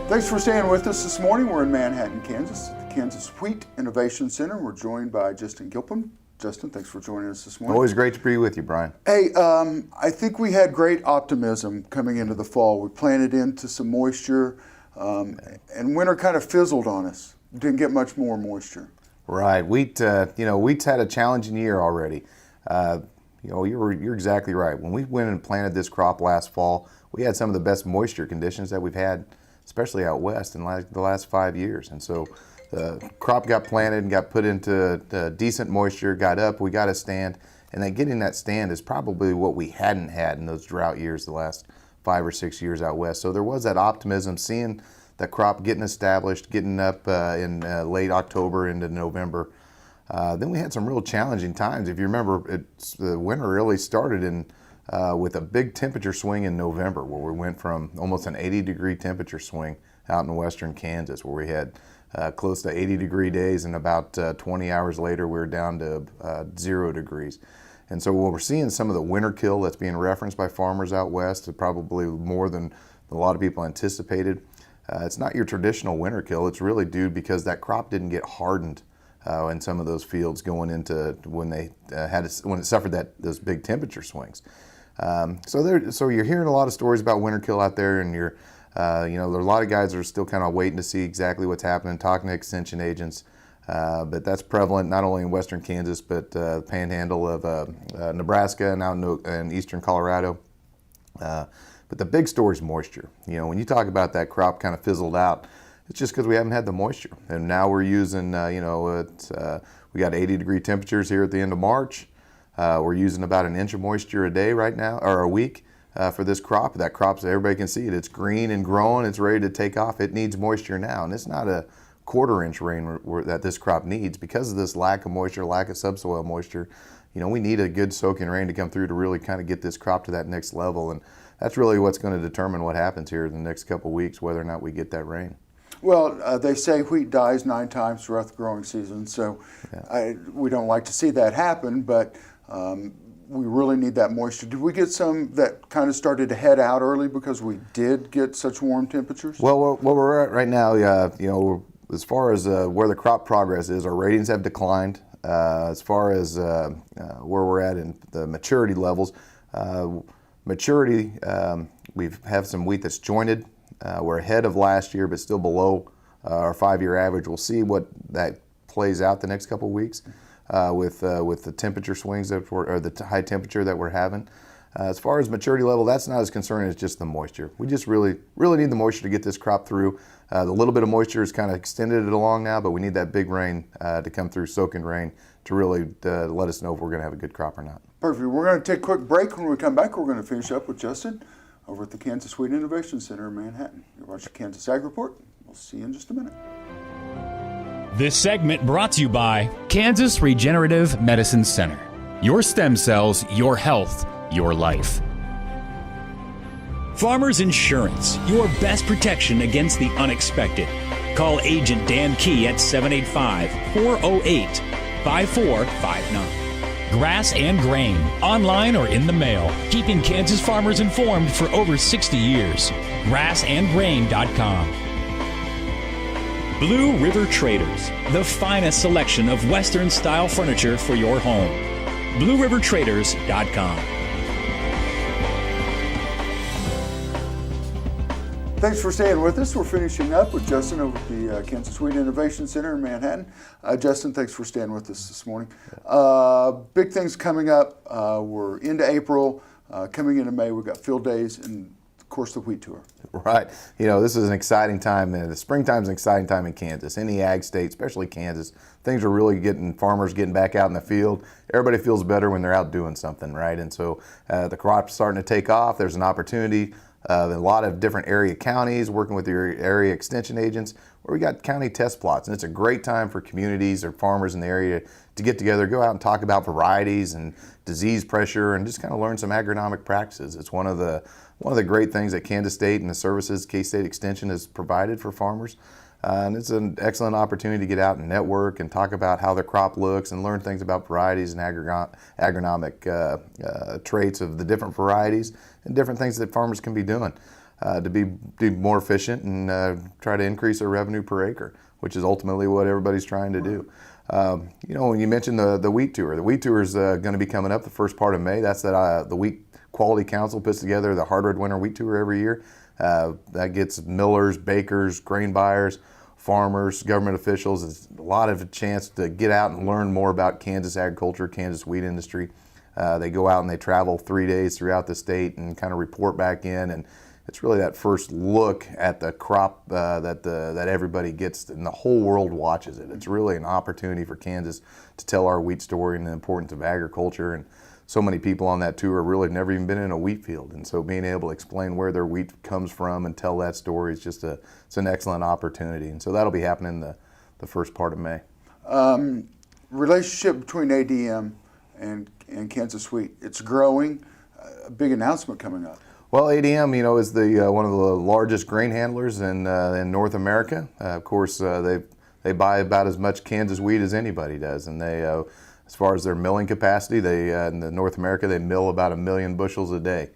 Thanks for staying with us this morning. We're in Manhattan, Kansas, at the Kansas Wheat Innovation Center. We're joined by Justin Gilpin. Justin, thanks for joining us this morning. Always great to be with you, Brian. Hey, I think we had great optimism coming into the fall. We planted into some moisture, and winter kind of fizzled on us. Didn't get much more moisture. Right. Wheat's had a challenging year already. You're exactly right. When we went and planted this crop last fall, we had some of the best moisture conditions that we've had, especially out west, in the last 5 years. And so the crop got planted and got put into decent moisture, got up, we got a stand, and then getting that stand is probably what we hadn't had in those drought years the last 5 or 6 years out west. So there was that optimism, seeing the crop getting established, getting up in late October into November. Then we had some real challenging times. If you remember, the winter really started with a big temperature swing in November, where we went from almost an 80-degree temperature swing out in western Kansas, where we had close to 80-degree days, and about 20 hours later we were down to 0 degrees. And so what we're seeing, some of the winter kill that's being referenced by farmers out west, probably more than a lot of people anticipated. It's not your traditional winter kill. It's really due because that crop didn't get hardened in some of those fields going into when it suffered those big temperature swings. So you're hearing a lot of stories about winter kill out there, and there are a lot of guys that are still kind of waiting to see exactly what's happening, talking to extension agents. But that's prevalent not only in western Kansas, but the panhandle of Nebraska and out in eastern Colorado. But the big story is moisture. When you talk about that crop kind of fizzled out, it's just because we haven't had the moisture. And now we're using, we got 80-degree temperatures here at the end of March. We're using about an inch of moisture a day right now, or a week, for this crop. That crop, so everybody can see it. It's green and growing. It's ready to take off. It needs moisture now, and it's not a quarter-inch rain that this crop needs because of this lack of moisture, lack of subsoil moisture. We need a good soaking rain to come through to really kind of get this crop to that next level, and that's really what's going to determine what happens here in the next couple of weeks, whether or not we get that rain. Well, they say wheat dies 9 times throughout the growing season, so yeah. We don't like to see that happen, but we really need that moisture. Did we get some that kind of started to head out early because we did get such warm temperatures? Well, where we're at right now, as far as where the crop progress is, our ratings have declined. As far as where we're at in the maturity levels, we have some wheat that's jointed. We're ahead of last year, but still below our 5-year average. We'll see what that plays out the next couple of weeks with the temperature swings or the high temperature that we're having. As far as maturity level, that's not as concerning as just the moisture. We just really need the moisture to get this crop through. The little bit of moisture has kind of extended it along now, but we need that big rain to come through, soaking rain, to really let us know if we're going to have a good crop or not. Perfect. We're going to take a quick break. When we come back, we're going to finish up with Justin over at the Kansas Wheat Innovation Center in Manhattan. You're watching Kansas Ag Report. We'll see you in just a minute. This segment brought to you by Kansas Regenerative Medicine Center. Your stem cells, your health, your life. Farmers Insurance, your best protection against the unexpected. Call Agent Dan Key at 785-408-5459. Grass and Grain, online or in the mail, keeping Kansas farmers informed for over 60 years. GrassandGrain.com. Blue River Traders, the finest selection of Western-style furniture for your home. BlueRiverTraders.com. Thanks for staying with us. We're finishing up with Justin over at the Kansas Wheat Innovation Center in Manhattan. Justin, thanks for staying with us this morning. Big things coming up. We're into April, coming into May. We've got field days and, of course, the wheat tour. Right. This is an exciting time. The springtime is an exciting time in Kansas. Any ag state, especially Kansas, things are really farmers getting back out in the field. Everybody feels better when they're out doing something, right? And so the crop's starting to take off. There's an opportunity. A lot of different area counties working with your area extension agents, where we got county test plots, and it's a great time for communities or farmers in the area to get together, go out and talk about varieties and disease pressure, and just kind of learn some agronomic practices. It's one of the great things that Kansas State and the services K-State Extension has provided for farmers. And it's an excellent opportunity to get out and network and talk about how their crop looks and learn things about varieties and agronomic traits of the different varieties and different things that farmers can be doing. to be more efficient and try to increase their revenue per acre, which is ultimately what everybody's trying to do. When you mentioned the wheat tour is going to be coming up the first part of May. That's the Wheat Quality Council puts together the Hard Red Winter Wheat Tour every year. That gets millers, bakers, grain buyers, farmers, government officials. It's a lot of a chance to get out and learn more about Kansas agriculture, Kansas wheat industry. They go out and they travel 3 days throughout the state and kind of report back in, and it's really that first look at the crop that everybody gets and the whole world watches it. It's really an opportunity for Kansas to tell our wheat story and the importance of agriculture. And so many people on that tour have really never even been in a wheat field, and so being able to explain where their wheat comes from and tell that story is just it's an excellent opportunity. And so that'll be happening the first part of May. Relationship between ADM and Kansas Wheat, it's growing. A big announcement coming up. Well, ADM, is the one of the largest grain handlers in North America. Of course, they buy about as much Kansas wheat as anybody does, and they, as far as their milling capacity, in North America they mill about 1 million bushels a day.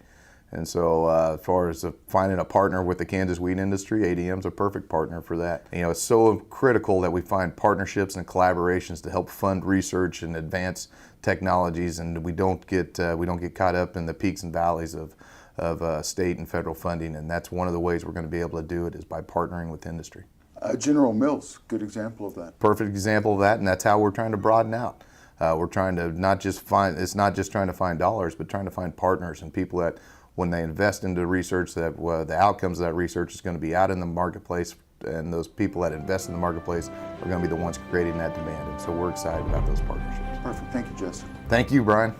And so, as far as finding a partner with the Kansas wheat industry, ADM's a perfect partner for that. It's so critical that we find partnerships and collaborations to help fund research and advance technologies, and we don't get caught up in the peaks and valleys of state and federal funding, and that's one of the ways we're going to be able to do it is by partnering with industry. General Mills, good example of that. Perfect example of that, and that's how we're trying to broaden out. We're trying to it's not just trying to find dollars, but trying to find partners and people that when they invest into research, that the outcomes of that research is going to be out in the marketplace, and those people that invest in the marketplace are going to be the ones creating that demand. And so we're excited about those partnerships. Perfect. Thank you, Justin. Thank you, Brian.